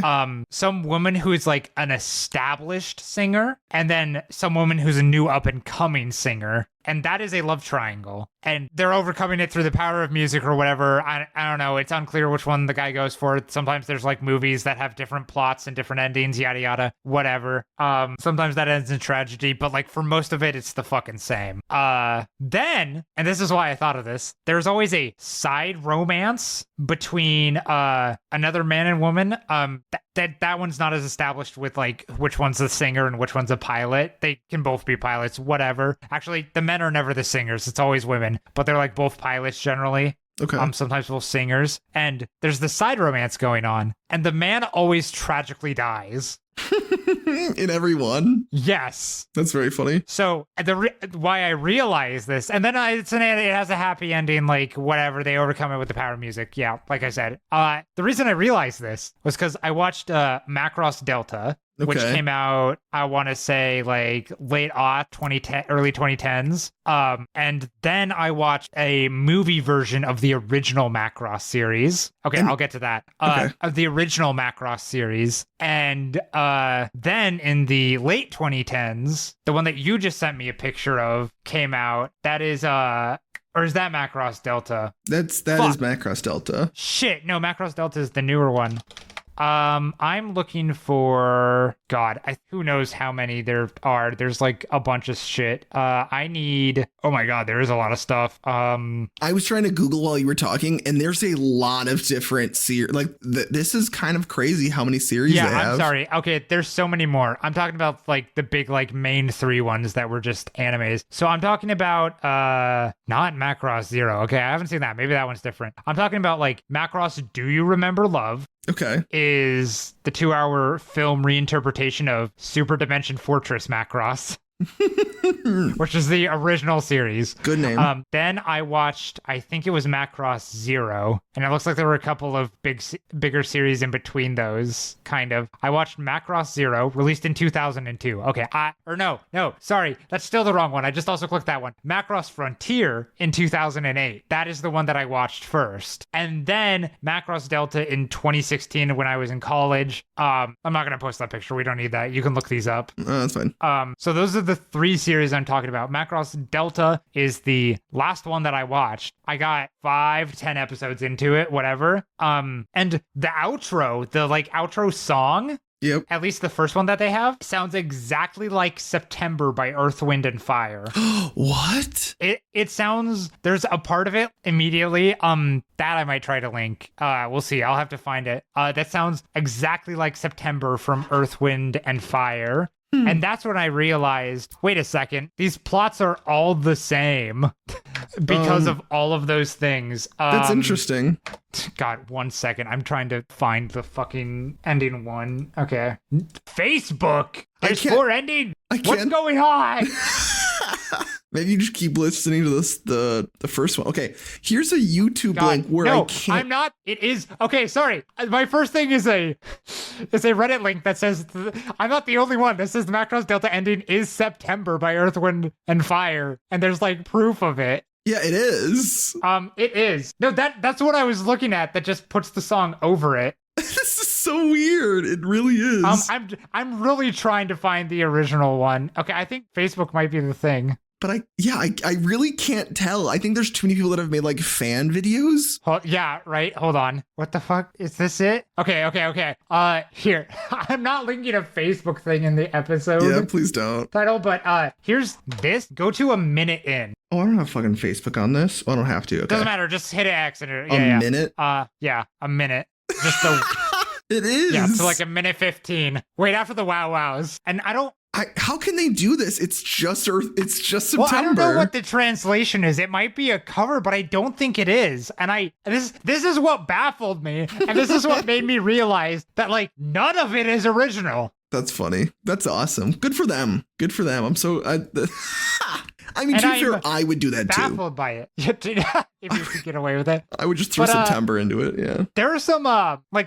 Some woman who is like an established singer, and then some woman who's a new up and coming singer. And that is a love triangle. And they're overcoming it through the power of music or whatever. I don't know. It's unclear which one the guy goes for. Sometimes there's like movies that have different plots and different endings, yada, yada, whatever. Sometimes that ends in tragedy, but like for most of it, it's the fucking same. Then, and this is why I thought of this, there's always a side romance between another man and woman. That one's not as established with like which one's the singer and which one's a pilot. They can both be pilots, whatever. Actually, the men are never the singers. It's always women, but they're like both pilots generally. Okay. Sometimes both singers. And there's the side romance going on, and the man always tragically dies. In every one? Yes. That's very funny. So why I realize this, and then it has a happy ending, like whatever, they overcome it with the power of music. Yeah, like I said. The reason I realized this was because I watched Macross Delta, which came out, I want to say like late 2010, early 2010s. And then I watched a movie version of the original Macross series. Okay, I'll get to that. Of the original Macross series. And then in the late 2010s, the one that you just sent me a picture of came out. That is Or is that Macross Delta? That is Macross Delta. Shit, no, Macross Delta is the newer one. I'm looking for who knows how many there are. There's like a bunch of shit. I need. Oh my god, there is a lot of stuff. I was trying to Google while you were talking, and there's a lot of different series. Like this is kind of crazy how many series they have. I'm sorry. Okay, there's so many more. I'm talking about like the big like main 3 ones that were just animes. So I'm talking about not Macross Zero. Okay, I haven't seen that. Maybe that one's different. I'm talking about like Macross Do You Remember Love? Okay. Is the 2-hour film reinterpretation of Super Dimension Fortress Macross. Which is the original series. Good name. Then I watched, I think it was Macross Zero, and it looks like there were a couple of bigger series in between those, kind of. I watched Macross Zero, released in 2002. Okay, sorry, that's still the wrong one. I just also clicked that one. Macross Frontier in 2008. That is the one that I watched first. And then Macross Delta in 2016 when I was in college. I'm not gonna post that picture. We don't need that. You can look these up. That's fine. So those are the 3 series I'm talking about. Macross Delta is the last one that I watched. I got 5-10 episodes into it, whatever. And the outro, the like outro song, yep, at least the first one that they have, sounds exactly like September by Earth, Wind, and Fire. What? It sounds, there's a part of it immediately, that I might try to link. We'll see. I'll have to find it. That sounds exactly like September from Earth, Wind, and Fire. And that's when I realized, wait a second, these plots are all the same because of all of those things. That's interesting. God, 1 second. I'm trying to find the fucking ending one. Okay. Facebook! There's 4 ending! What's going on? Maybe you just keep listening to the first one. Okay, here's a YouTube link where I can't. I'm not. It is okay. Sorry, my first thing is a Reddit link that says I'm not the only one. That says the Macross Delta ending is September by Earth, Wind, and Fire, and there's like proof of it. Yeah, it is. It is. No, that's what I was looking at. That just puts the song over it. This is so weird. It really is. I'm really trying to find the original one. Okay, I think Facebook might be the thing. But I really can't tell. I think there's too many people that have made like fan videos. Yeah, right. Hold on. What the fuck? Is this it? Okay. Here. I'm not linking a Facebook thing in the episode. Yeah, please don't. Title, but here's this. Go to a minute in. Oh, I don't have fucking Facebook on this. Oh, I don't have to. Okay. Doesn't matter. Just hit an X and a minute? Yeah, a minute. Just the. It is. Yeah, so like a minute 15. Wait, after the wow-wows. And how can they do this? It's just September. Well, I don't know what the translation is. It might be a cover, but I don't think it is. And this is what baffled me. And this is what made me realize that like none of it is original. That's funny. That's awesome. Good for them. I'm so I mean, to be fair, I would do that too. Baffled by it. If you could get away with it. I would just throw September into it, yeah. There are some,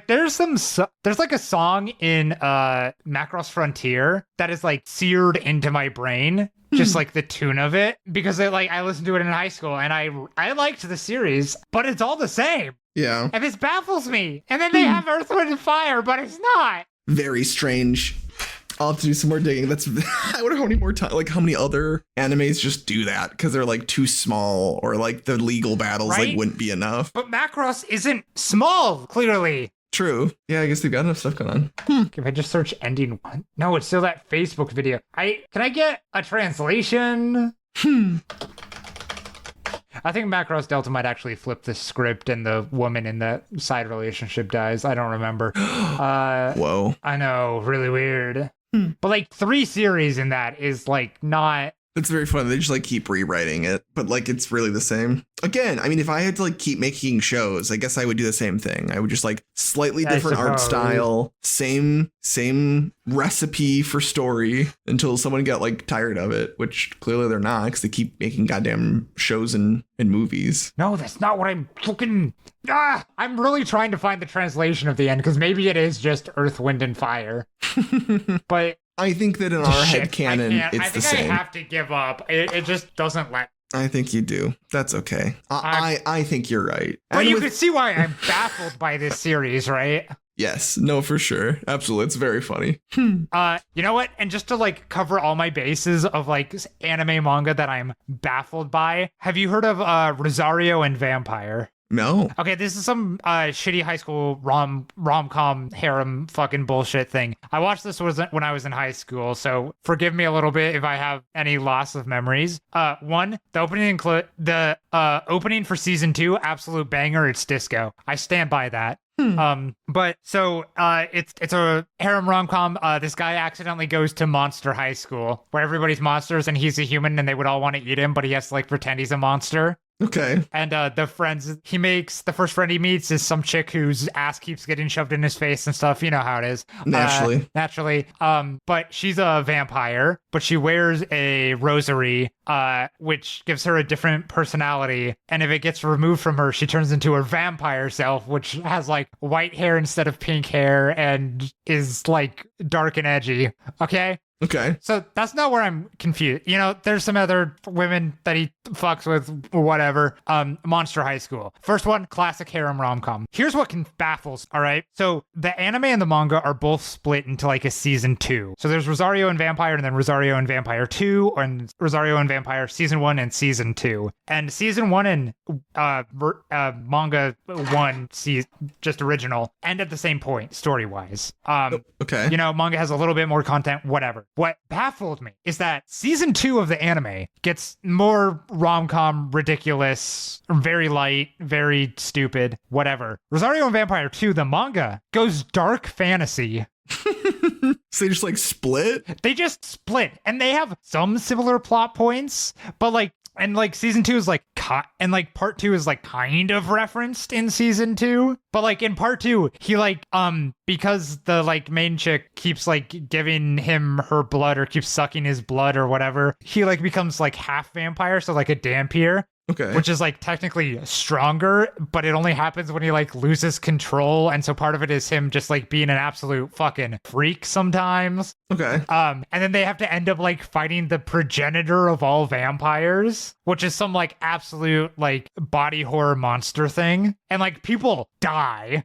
there's like a song in Macross Frontier that is like seared into my brain. Just like the tune of it. Because I listened to it in high school and I liked the series, but it's all the same. Yeah. And this baffles me. And then they have Earth, Wind, and Fire, but it's not. Very strange. I'll have to do some more digging. I wonder how many more times, like how many other animes just do that because they're like too small or like the legal battles like wouldn't be enough. But Macross isn't small, clearly. True. Yeah, I guess they've got enough stuff going on. If I just search ending one, no, it's still that Facebook video. Can I get a translation? I think Macross Delta might actually flip the script and the woman in the side relationship dies. I don't remember. Whoa. I know, really weird. But like 3 series in that is like not. It's very fun. They just like keep rewriting it, but like it's really the same. Again, I mean, if I had to like keep making shows, I guess I would do the same thing. I would just like slightly different art style, same recipe for story until someone got like tired of it, which clearly they're not because they keep making goddamn shows and movies. No, that's not what I'm looking. I'm really trying to find the translation of the end because maybe it is just Earth, Wind, and Fire. But I think that in our headcanon, it's the same. I have to give up. It just doesn't let. I think you do. That's okay. I think you're right. But you can see why I'm baffled by this series, right? Yes, no, for sure. Absolutely. It's very funny. You know what? And just to like cover all my bases of like anime manga that I'm baffled by, have you heard of Rosario and Vampire? No. Okay, this is some shitty high school rom-com harem fucking bullshit thing. I watched this when I was in high school, so forgive me a little bit if I have any loss of memories. One, the opening for season 2, absolute banger. It's disco. I stand by that. But so it's a harem rom-com. This guy accidentally goes to Monster High School where everybody's monsters and he's a human and they would all want to eat him, but he has to like pretend he's a monster. Okay. And the first friend he meets is some chick whose ass keeps getting shoved in his face and stuff. You know how it is. Naturally. But she's a vampire, but she wears a rosary, which gives her a different personality. And if it gets removed from her, she turns into her vampire self, which has like white hair instead of pink hair and is like dark and edgy. Okay. So that's not where I'm confused. You know, there's some other women that he fucks with, whatever. Monster High School. First one, classic harem rom-com. Here's what baffles, all right? So the anime and the manga are both split into like a season 2. So there's Rosario and Vampire and then Rosario and Vampire 2 and Rosario and Vampire season 1 and season 2. And season 1 and manga 1, just original, end at the same point, story-wise. Okay. You know, manga has a little bit more content, whatever. What baffled me is that season 2 of the anime gets more rom-com, ridiculous, very light, very stupid, whatever. Rosario and Vampire 2, the manga, goes dark fantasy. So they just like split? They just split, and they have some similar plot points, but like, and like season 2 is like and like part 2 is like kind of referenced in season 2, but like in part 2 he like because the like main chick keeps like giving him her blood or keeps sucking his blood or whatever, he like becomes like half vampire, so like a Dampier. Okay. Which is like technically stronger, but it only happens when he like loses control, and so part of it is him just like being an absolute fucking freak sometimes. Okay. And then they have to end up like fighting the progenitor of all vampires, which is some like absolute like body horror monster thing, and like people die.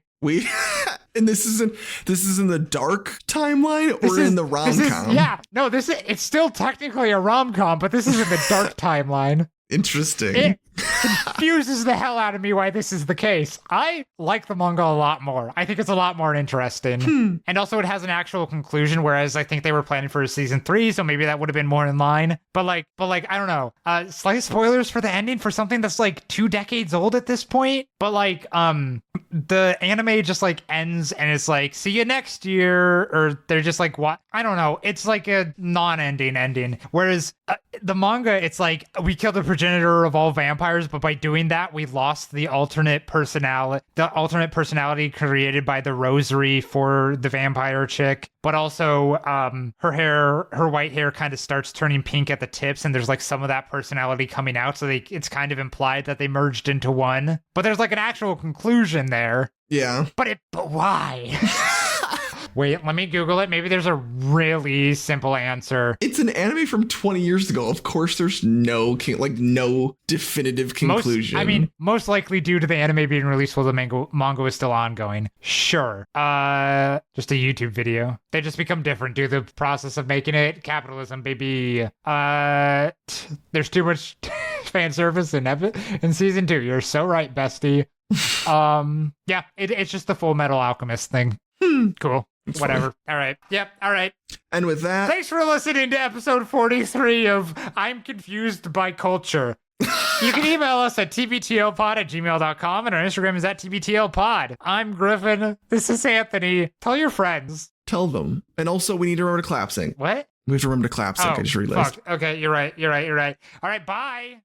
And this is in the dark timeline or in the rom-com? It's still technically a rom-com, but this is in the dark timeline. Interesting. It confuses the hell out of me why this is the case. I like the manga a lot more. I think it's a lot more interesting. And also it has an actual conclusion, whereas I think they were planning for a season 3, so maybe that would have been more in line. But like, I don't know. Slight spoilers for the ending for something that's like 2 decades old at this point. But like, the anime just like ends and it's like, see you next year, or they're just like, what? I don't know. It's like a non-ending ending. Whereas the manga, it's like, we killed the progenitor of all vampires, but by doing that, we lost the alternate personality created by the rosary for the vampire chick. But also, her white hair kind of starts turning pink at the tips, and there's like some of that personality coming out. So it's kind of implied that they merged into one. But there's like an actual conclusion there. Yeah. But why? Wait, let me Google it. Maybe there's a really simple answer. It's an anime from 20 years ago. Of course, there's no definitive conclusion. Most likely due to the anime being released while the manga is still ongoing. Sure. Just a YouTube video. They just become different due to the process of making it. Capitalism, baby. There's too much fan service in season 2. You're so right, bestie. Yeah, it's just the Full Metal Alchemist thing. Cool. It's whatever. Funny. All right. Yep. All right. And with that, thanks for listening to episode 43 of I'm Confused by Culture. You can email us at tbtlpod@gmail.com, and our Instagram is @tbtlpod. I'm Griffin. This is Anthony. Tell your friends. Tell them. And also, we need to remember to clap sync. What? We have to remember to clap sync. I just realized. Fuck. Okay, you're right. All right, bye.